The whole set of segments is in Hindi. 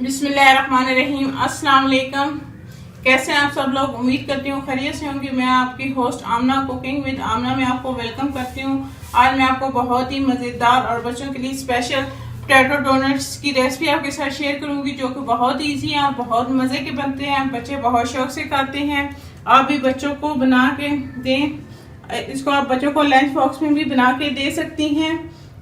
बिस्मिल्लाहिर्रहमानिर्रहीम। अस्सलाम वालेकुम। कैसे हैं आप सब लोग? उम्मीद करती हूँ खैरियत से होंगी। मैं आपकी होस्ट आमना कुकिंग विद आमना में आपको वेलकम करती हूँ। आज मैं आपको बहुत ही मज़ेदार और बच्चों के लिए स्पेशल पोटैटो डोनट्स की रेसिपी आपके साथ शेयर करूंगी, जो कि बहुत ईजी है और बहुत मज़े के बनते हैं। बच्चे बहुत शौक से खाते हैं। आप भी बच्चों को बना के दें। इसको आप बच्चों को लंच बॉक्स में भी बना के दे सकती हैं।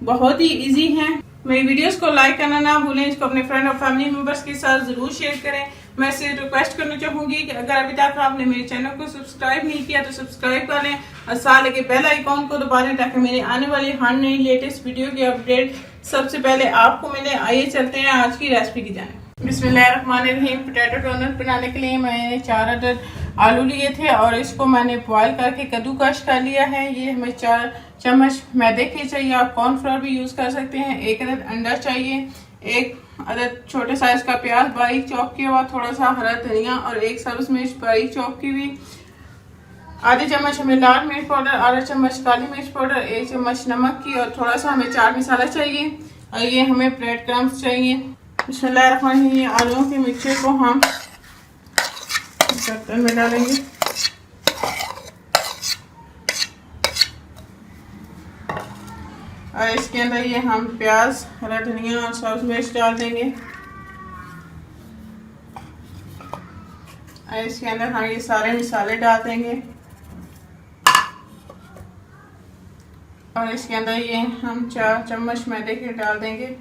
बहुत ही इजी है। मेरी वीडियोस को लाइक करना ना भूलें। इसको अपने फ्रेंड और फैमिली मेंबर्स के साथ जरूर शेयर करें। मैं इससे रिक्वेस्ट करना चाहूंगी कि अगर अभी तक आपने मेरे चैनल को सब्सक्राइब नहीं किया तो सब्सक्राइब कर लें और साथ लगे बेल आइकॉन को दबा लें, ताकि मेरी आने वाली हर नई लेटेस्ट वीडियो की अपडेट सबसे पहले आपको मिले। आइए चलते हैं आज की रेसिपी की जाने। बिस्मिल्लाहिर्रहमानिर्रहीम। पोटैटो डोनट बनाने के लिए मैंने 4 अदद आलू लिए थे और इसको मैंने बॉयल करके कद्दूकश कर लिया है। ये हमें 4 चम्मच मैदे के चाहिए। आप कॉर्नफ्लोर भी यूज़ कर सकते हैं। 1 अदद अंडा चाहिए। 1 अदद छोटे साइज का प्याज बारीक चॉप किया हुआ, थोड़ा सा हरा धनिया और 1 सब्ज मिर्च बारीक चॉप की हुई। आधे चम्मच हमें लाल मिर्च पाउडर, आधा चम्मच काली मिर्च पाउडर, 1 चम्मच नमक की और थोड़ा सा हमें चाट मसाला चाहिए। और ये हमें ब्रेड क्रम्स चाहिए। बिस्मिल्लाहिर्रहमानिर्रहीम। आलूओं के मिक्सचर को हम बर्तन में डालेंगे। और इसके अंदर ये हम प्याज, हरा धनिया और सब्ज मिर्च डाल देंगे। और इसके अंदर हम ये सारे मसाले डाल देंगे। और इसके अंदर ये हम 4 चम्मच मैदे के डाल देंगे।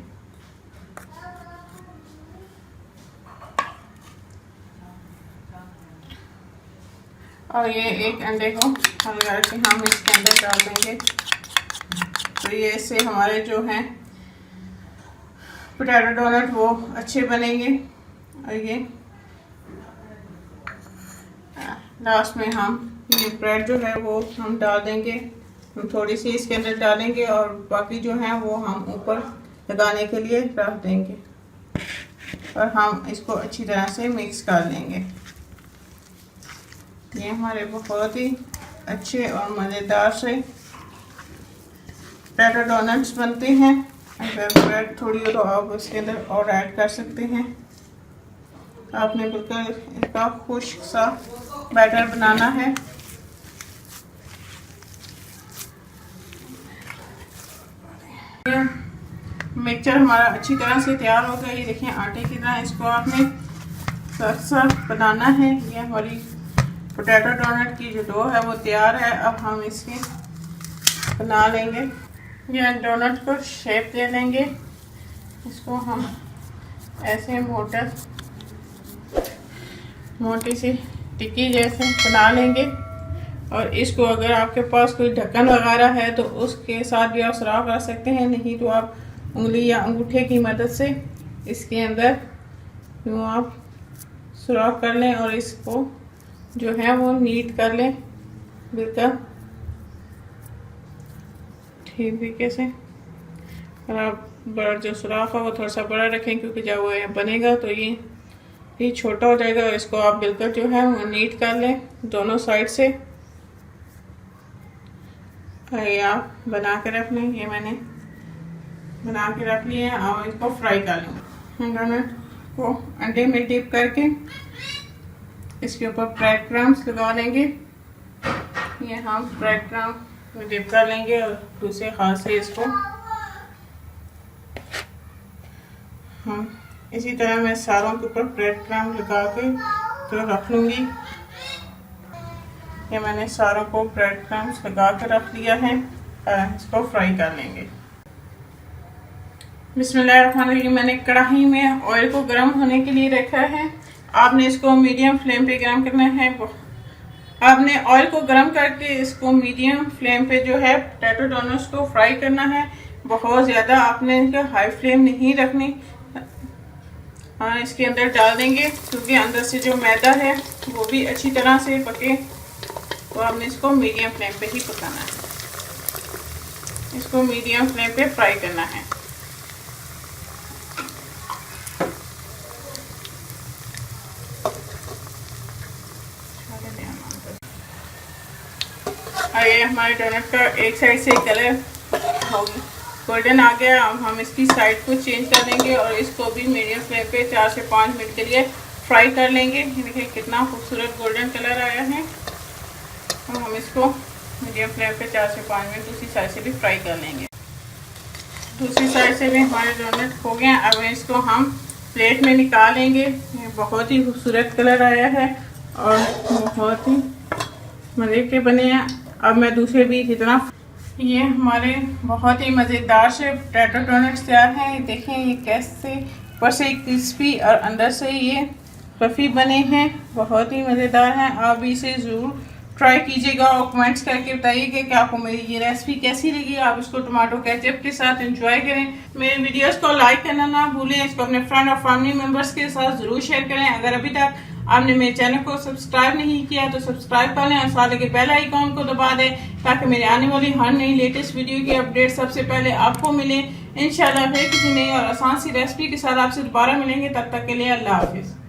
और ये 1 अंडे को हल करके हम इसके अंदर डाल देंगे। तो ये इससे हमारे जो हैं पोटैटो डोनट वो अच्छे बनेंगे। और ये लास्ट में हम ये ब्रेड जो है वो हम डाल देंगे। हम थोड़ी सी इसके अंदर डालेंगे और बाकी जो है वो हम ऊपर लगाने के लिए रख देंगे। और हम इसको अच्छी तरह से मिक्स कर लेंगे। ये हमारे बहुत ही अच्छे और मज़ेदार से पोटैटो डोनट्स बनते हैं। अगर ब्रेड थोड़ी हो तो आप इसके अंदर और ऐड कर सकते हैं। आपने बिल्कुल इसका खुश्क सा बैटर बनाना है। मिक्सचर हमारा अच्छी तरह से तैयार हो गया। ये देखिए आटे की तरह इसको आपने सख्त बनाना है। ये हमारी पोटैटो डोनट की जो डो है वो तैयार है। अब हम इसके बना लेंगे। ये डोनट को शेप दे लेंगे। इसको हम ऐसे मोटी सी टिक्की जैसे बना लेंगे। और इसको अगर आपके पास कोई ढक्कन वगैरह है तो उसके साथ भी आप सुराख कर सकते हैं, नहीं तो आप उंगली या अंगूठे की मदद से इसके अंदर यूँ आप सुराख कर लें और इसको जो है वो नीट कर लें बिल्कुल ठीक तरीके से। और आप बड़ा जो सुराख है वो थोड़ा सा बड़ा रखें, क्योंकि जब वो बनेगा तो ये छोटा हो जाएगा। और इसको आप बिल्कुल जो है वो नीट कर लें दोनों साइड से। और ये आप बना के रख लें। ये मैंने बना के रख लिए हैं और इसको फ्राई कर लेंगे। डोनट को अंडे में डिप करके इसके ऊपर ब्रेड क्रम्स लगा लेंगे। ये हम ब्रेड क्रम्स में डिप कर लेंगे और दूसरे हाथ से इसको हम इसी तरह मैं सारों के ऊपर ब्रेड क्रम्स लगा के तो रख लूँगी। ये मैंने सारों को ब्रेड क्रम्स लगा कर रख लिया है। इसको फ्राई कर लेंगे। बिस्मिल्लाहिर्रहमानिर्रहीम। मैंने कढ़ाई में ऑयल को गर्म होने के लिए रखा है। आपने इसको मीडियम फ्लेम पे गर्म करना है। आपने ऑयल को गर्म करके इसको मीडियम फ्लेम पे जो है पोटैटो डोनट्स को फ्राई करना है। बहुत ज़्यादा आपने इनका हाई फ्लेम नहीं रखनी। हाँ, इसके अंदर डाल देंगे क्योंकि अंदर से जो मैदा है वो भी अच्छी तरह से पके। तो आपने इसको मीडियम फ्लेम पे ही पकाना है। इसको मीडियम फ्लेम पे फ्राई करना है। ये हमारे डोनट का एक साइड से कलर गोल्डन आ गया। अब हम इसकी साइड को चेंज कर लेंगे और इसको भी मीडियम फ्लेम पे 4 से 5 मिनट के लिए फ्राई कर लेंगे। देखिए कितना खूबसूरत गोल्डन कलर आया है। और हम इसको मीडियम फ्लेम पे 4 से 5 मिनट दूसरी साइड से भी फ्राई कर लेंगे। दूसरी साइड से भी हमारे डोनट हो गए। अब इसको हम प्लेट में निकालेंगे। ये बहुत ही खूबसूरत कलर आया है और बहुत ही मज़े के बने हैं। अब मैं दूसरे भी इसी तरह, ये हमारे बहुत ही मज़ेदार से पोटैटो डोनट्स तैयार हैं। देखें ये कैसे ऊपर से क्रिस्पी और अंदर से ये फ्लफी बने हैं, बहुत ही मज़ेदार हैं। आप भी इसे ज़रूर ट्राई कीजिएगा और कमेंट्स करके बताइएगा कि आपको मेरी ये रेसिपी कैसी लगी। आप इसको टमाटो केचप के साथ एंजॉय करें। मेरे वीडियोस को लाइक करना ना भूलें। इसको अपने फ्रेंड और फैमिली मेम्बर्स के साथ ज़रूर शेयर करें। अगर अभी तक आपने मेरे चैनल को सब्सक्राइब नहीं किया तो सब्सक्राइब कर लें और साथ लगे बेल आइकॉन को दबा दें ताकि मेरे आने वाली हर नई लेटेस्ट वीडियो की अपडेट सबसे पहले आपको मिले। इंशाल्लाह फिर किसी नई और आसान सी रेसिपी के साथ आपसे दोबारा मिलेंगे। तब तक के लिए अल्लाह हाफिज़।